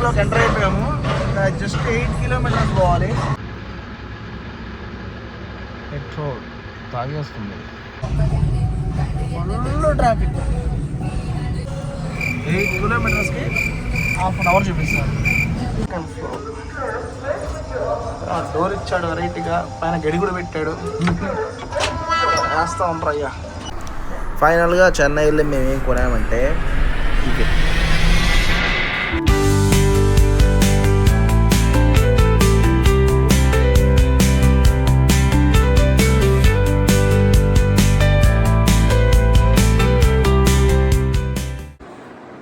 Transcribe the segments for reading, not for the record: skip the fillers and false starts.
చెన్నైలోకి enter అయిపోయాము. Just 8 kilometres పోవాలి. Petrol తాగేస్తుంది. Full traffic. 8 కిలోమీటర్స్కి ½ అవర్ చూపిస్తారు. డోర్ ఇచ్చాడు వెరైటీగా, పైన గడి కూడా పెట్టాడు. వేస్తూ ఉంటారు అయ్యా. ఫైనల్గా చెన్నై వెళ్ళి మేము ఏం కొనామంటే ఇది.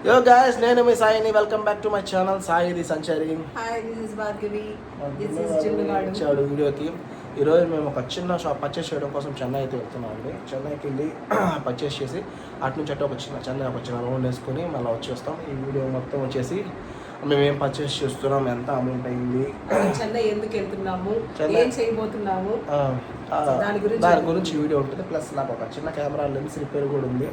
Yo guys, నేను మీ సాయిని. Welcome back to my channel Sai the Sanchari. Hi, this is Bhargavi. This is Chinnagadu. చాడు వీడియోకి ఈరోజు మేము ఒక చిన్న షాప్ పర్చేస్ చేయడం కోసం చెన్నై అయితే వెళ్తున్నాం అండి. చెన్నైకి వెళ్ళి పర్చేస్ చేసి అటు నుంచి అటు చెన్నై ఒక చిన్న రౌండ్ వేసుకొని మళ్ళీ వచ్చేస్తాం. ఈ వీడియో మొత్తం వచ్చేసి మేము ఏం పర్చేస్ చేస్తున్నాం, ఎంత అమౌంట్ అయింది, చెన్నై ఎందుకు వెళ్తున్నాము, ఏం చేయబోతున్నాము, దాని గురించి వీడియో ఉంటుంది. ప్లస్ నాకు ఒక చిన్న కెమెరా లెన్స్ రిపేర్ కూడా ఉంది,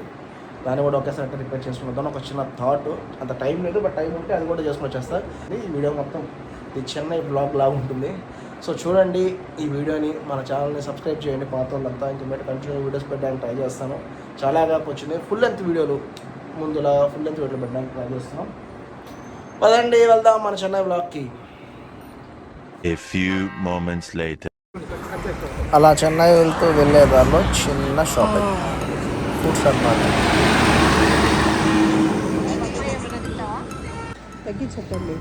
దాన్ని కూడా ఒకేసారి రిపేర్ చేసుకుంటాను. ఒక చిన్న థాట్, అంత టైం లేదు, బట్ టైం ఉంటే అది కూడా చేసుకుని వచ్చేస్తాను. ఈ వీడియో మొత్తం ఈ చెన్నై బ్లాగ్ లాగా ఉంటుంది. సో చూడండి ఈ వీడియోని, మన ఛానల్ని సబ్స్క్రైబ్ చేయండి. పాత వాళ్ళంతా ఇంకా మీద కంటిన్యూ వీడియోస్ పెట్టడానికి ట్రై చేస్తాను. చాలా గ్యాప్ వచ్చింది. ఫుల్ లెంత్ వీడియోలు ముందులా ఫుల్ లెంత్ వీడియోలు పెట్టడానికి ట్రై చేస్తున్నాం. పదండి వెళ్దాం మన చెన్నై బ్లాగ్కి. అలా చెన్నై వెళ్ళే దారిలో చిన్న షాపింగ్, ఫుడ్ షాప్ మాట. తగ్గి చెప్పండి.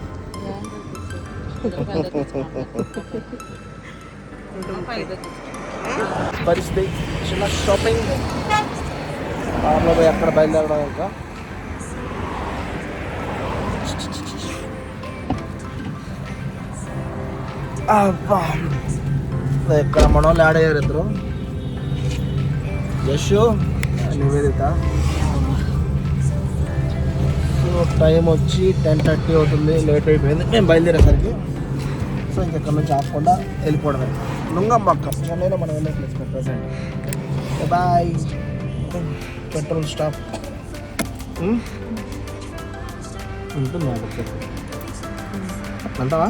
పరిస్థితి చిన్న షాపింగ్. కార్లో పోయి అక్కడ బయలుదేరడం. ఇంకా ఇక్కడ మన వాళ్ళు యాడ్ అయ్యారు ఇద్దరు, యశు నివేదిత. సో టైం వచ్చి 10:30 అవుతుంది, లేట్ అయిపోయింది మేము బయలుదేరేసరికి. సో ఇంకెక్కడ నుంచి ఆపకుండా వెళ్ళిపోవడమే. నుంగంబక్క చెన్నైలో మనం వెళ్ళే place present. Boy. Petrol stop ఉంటుంది అంటావా?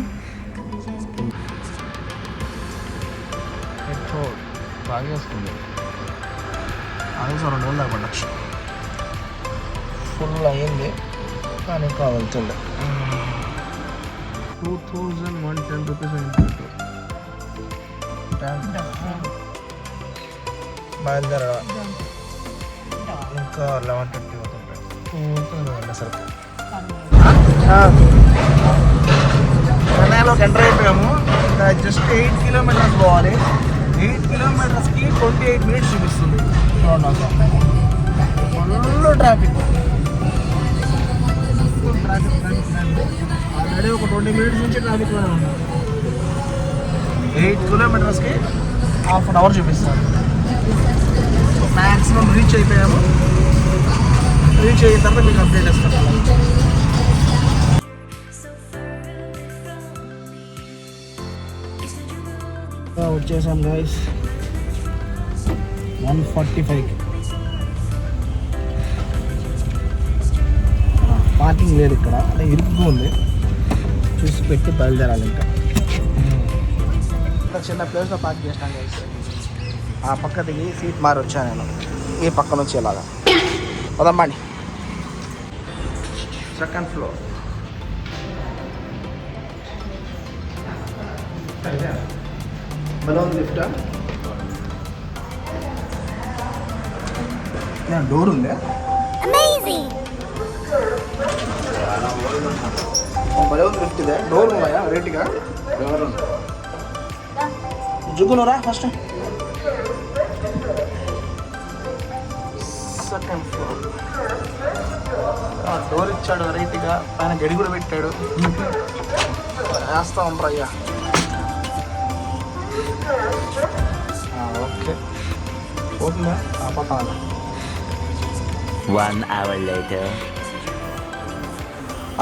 పెట్రోల్ తాగేస్తుంది. అదే 2 రోజులు దాకా పడచ్చు. ఫుల్ అయ్యింది కానీ కావాల్సిందే. 2110 రూపీస్ అయింది. బయలుదేరా ఇంకా 11:30 అవుతుంటాయి వెళ్ళేసరికి. చెన్నైలోకి ఎంటర్ అయిపోయాము. జస్ట్ 8 కిలోమీటర్స్ పోవాలి. 8 కిలోమీటర్స్కి 28 మినిట్స్ చూపిస్తుంది. Full traffic. ఆల్రెడీ ఒక 20 మినిట్స్ నుంచి ట్రాఫిక్లోనే ఉన్నాం. 8 కిలోమీటర్స్కి ½ అవర్ చూపిస్తారు. సో మ్యాక్సిమం రీచ్ అయిపోయాము. రీచ్ అయిన తర్వాత మీకు అప్డేట్ ఇస్తాను. వచ్చేసాం గైస్ 145కి. పార్కింగ్ లేదు ఇక్కడ, అంటే ఇరుకుగా ఉంది, చూసి పెట్టి బయలుదేరాలి. ఇంకా చిన్న ప్లేస్లో పార్క్ చేసినాను గైస్. ఆ పక్క దిగి సీట్ మారి వచ్చాను నేను, ఈ పక్క నుంచి ఇలాగా. పదమ్మండి. Second floor. బలూన్ లిఫ్టా? డోర్ ఉందా? బలూన్ లిఫ్ట్ ఇదే. డోర్ ఉన్నాయా రేటుగా? జుగ్గునరా ఫస్ట్. Second floor. డోర్ ఇచ్చాడు వెరైటీగా, పైన గడి కూడా పెట్టాడు. వేస్తూ ఉంటారు అయ్యా. ఓకే పోతుందా? పట్టాలి. 1 hour later.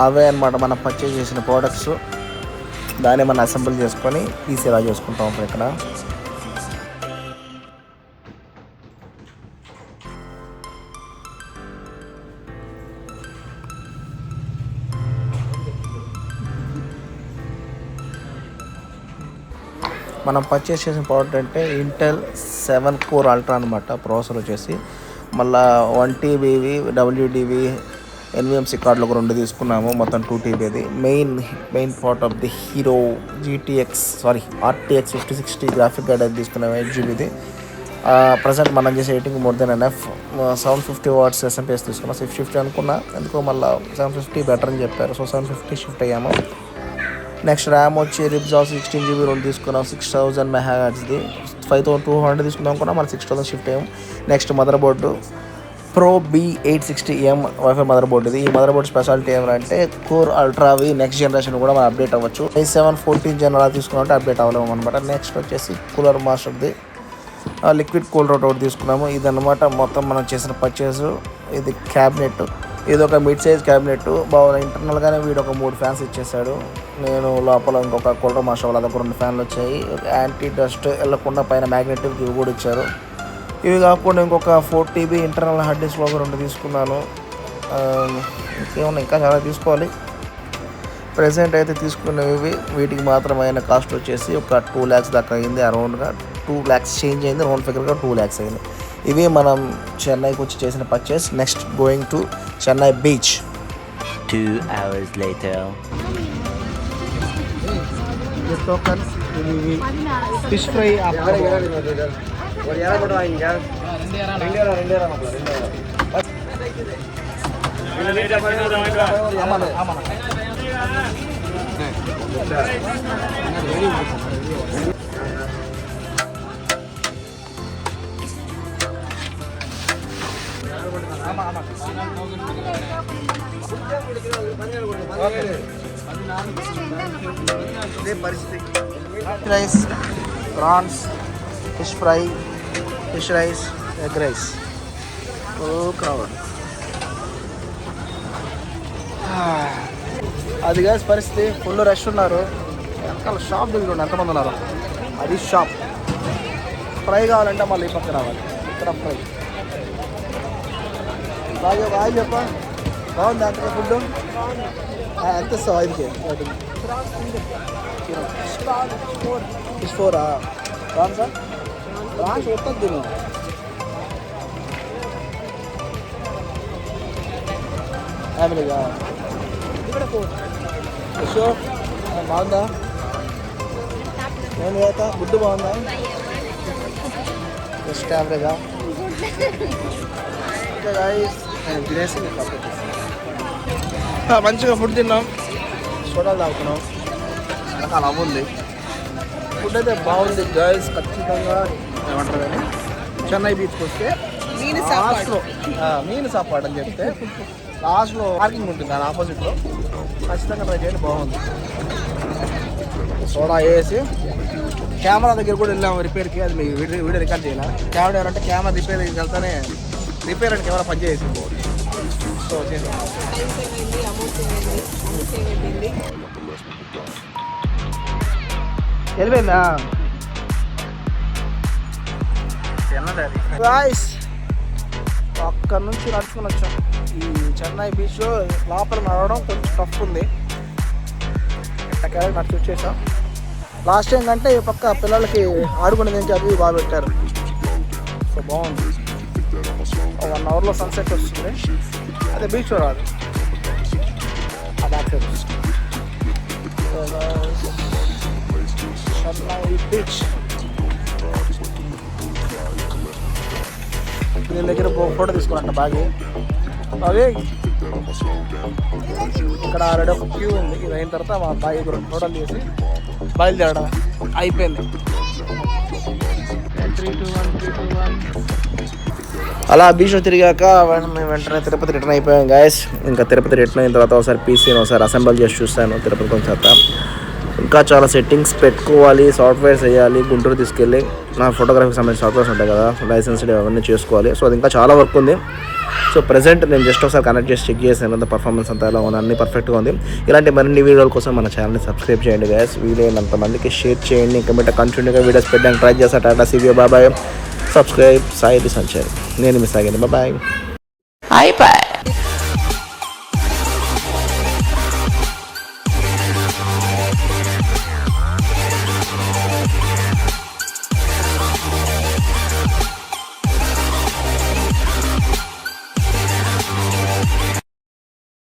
అవే అనమాట మనం పర్చేజ్ చేసిన ప్రోడక్ట్స్. దాన్ని మనం అసెంబుల్ చేసుకొని పీస్ ఎలా చేసుకుంటాం ఇప్పుడు ఇక్కడ. మనం పర్చేస్ చేసిన ప్రోడక్ట్ అంటే ఇంటెల్ 7 కోర్ అల్ట్రా అనమాట. ప్రాసెసర్ వచ్చేసి మళ్ళీ 1 TBవి WDవి NVMe కార్డులు ఒక 2 తీసుకున్నాము. మొత్తం 2 TBది. Main part of the hero RTX 5060 graphic card అది తీసుకున్నాము 8GBది. ప్రజెంట్ మనం చేసే editing more than enough. 750 watts SMS తీసుకున్నాం. 650 అనుకున్నా, ఎందుకో మళ్ళీ 750 బెటర్ అని చెప్పారు. సో 750 షిఫ్ట్ అయ్యాము. నెక్స్ట్ ర్యామ్ వచ్చి రిబ్జాల్ 16GB 2 తీసుకున్నాం. 6000 MHzది. 5200 తీసుకున్నాం కూడా మళ్ళీ 6000 షిఫ్ట్ అయ్యాము. Next mother board Pro B860M wifi mother board. ఇది ఈ మదర్ బోర్డు స్పెషాలిటీ ఏమంటే కోర్ అల్ట్రావి నెక్స్ట్ జనరేషన్ కూడా మనం అప్డేట్ అవ్వచ్చు. i7 14 Gen అలా తీసుకున్నామంటే అప్డేట్ అవ్వలేము అనమాట. నెక్స్ట్ వచ్చేసి కూలర్ మాస్టర్ది లిక్విడ్ కూలర్ ఒకటి తీసుకున్నాము. ఇదన్నమాట మొత్తం మనం చేసిన పర్చేస్. ఇది క్యాబినెట్, ఇది ఒక మిడ్ సైజ్ క్యాబినెట్. బాగా ఇంటర్నల్గానే వీడు ఒక 3 ఫ్యాన్స్ ఇచ్చేసాడు. నేను లోపల ఇంకొక కూలర్ మాస్టర్ వాళ్ళ దగ్గర 2 ఫ్యాన్లు వచ్చాయి. యాంటీ డస్ట్ వెళ్ళకుండా పైన మ్యాగ్నెటిక్ ఇవి కూడా ఇచ్చారు. ఇవి కాకుండా ఇంకొక 4 TB ఇంటర్నల్ హార్డ్ డిస్క్ ఒక 2 తీసుకున్నాను. ఇంకేమన్నా ఇంకా చాలా తీసుకోవాలి. ప్రెసెంట్ అయితే తీసుకునేవి వీటికి మాత్రమైన కాస్ట్ వచ్చేసి ఒక 2 lakhs దాకా అయింది. అరౌండ్గా 2 lakhs చేంజ్ అయింది. రౌండ్ ఫిగర్గా 2 lakhs అయింది. ఇవి మనం చెన్నైకి వచ్చి చేసిన purchase. Next going to Chennai beach. 2 hours later. Fish fry rice, prawns, fish fry, fish rice, egg rice. Crowd అది కాదు పరిస్థితి. ఫుల్ రష్ ఉన్నారు. వెనకాల షాప్ దగ్గర ఎంతమంది ఉన్నారు. అది షాప్. ఫ్రై కావాలంటే మళ్ళీ ఈ పక్క రావాలి. ఇక్కడ ఫ్రై బాగా బాగా చెప్ప బాగుంది. అంత ఫుడ్ ఎంత ఇస్తావు 5కి? ఫిష్ 4 ప్రాన్సా? ప్రాన్స్ వస్తుంది తిను. ఫ్యామిలీగా ఫిష్ బాగుందా? నేను వేత గుడ్డు బాగుందా? జస్ట్ యావరేగా. ఇంకా గాయస్ నేను తినేసి మంచిగా ఫుడ్ తిన్నాం. సోడాలు తాగుతున్నాం. రకాల అవ్వుంది. ఫుడ్ అయితే బాగుంది గర్ల్స్. ఖచ్చితంగా ఏమంటారు కానీ చెన్నై బీచ్కి వస్తే లాస్ట్లో మీన్ సాపాడు అని చెప్తే లాస్ట్లో పార్కింగ్ ఉంటుంది దాని ఆపోజిట్లో. ఖచ్చితంగా ట్రై చేయండి, బాగుంది. సోడా వేసి కెమెరా దగ్గర కూడా వెళ్ళాము రిపేర్కి. అది మీకు వీడియో రికార్డ్ చేయాలి. కెమెరా ఎవరంటే కెమెరా రిపేర్ దగ్గరికి వెళ్తానే రిపేర్ అని కెమెరా పనిచేసి సో చేసాం. వెళ్ళిపోయిందా? గాయ్స్ అక్కడ నుంచి నడుచుకుని వచ్చాం. ఈ చెన్నై బీచ్ లోపల నడవడం కొంచెం టఫ్ ఉంది. ఎట్టకేళ్ళకి నడిచి వచ్చేసాం. లాస్ట్ టైం కంటే ఈ పక్క పిల్లలకి ఆడుకునేది నుంచి అవి బాగా పెట్టారు. సో బాగుంది. 1 hourలో సన్సెట్ వస్తుంది. అదే బీచ్ రాదు. అది చెన్నై బీచ్. దీని దగ్గర ఫోటో తీసుకున్నట్ట బాగా. అదే ఇక్కడ ఆల్రెడీ ఒక క్యూ ఉంది. ఇది అయిన తర్వాత మా బాగా 2 ఫోటోలు తీసి బయలుదేరడం అయిపోయింది. 3, 2, 1. అలా బీచ్లో తిరిగాక మేము వెంటనే తిరుపతి రిటర్న్ అయిపోయాం గాయస్. ఇంకా తిరుపతి రిటర్న్ అయిన తర్వాత ఒకసారి పీసీని ఒకసారి అసెంబుల్ చేసి చూస్తాను. తిరుపతి కొంచెం ఇంకా చాలా సెట్టింగ్స్ పెట్టుకోవాలి, సాఫ్ట్వేర్స్ వేయాలి. గుంటూరు తీసుకెళ్ళి నా ఫోటోగ్రఫీకి సంబంధించిన సాఫ్ట్వేర్స్ ఉంటాయి కదా, లైసెన్స్డ్ అవన్నీ చేసుకోవాలి. సో అది ఇంకా చాలా వర్క్ ఉంది. సో ప్రెజెంట్ నేను జస్ట్ ఒకసారి కనెక్ట్ చేసి చెక్ చేశాను. అంత పర్ఫార్మెన్స్ అంతా ఎలా ఉంది, అన్ని పర్ఫెక్ట్గా ఉంది. ఇలాంటి మరిన్ని వీడియోల కోసం మన ఛానల్ని సబ్స్క్రైబ్ చేయండి గాయస్. వీడియో అయినంత మందికి షేర్ చేయండి. ఇంకా మీట కంటిన్యూగా వీడియోస్ పెట్టడానికి ట్రై చేస్తాను. టాటా సీవీ బాబాయ్. సబ్స్క్రైబ్ సాయి ది సంచారి. నేను మిస్ అయ్యాను. బాయ్.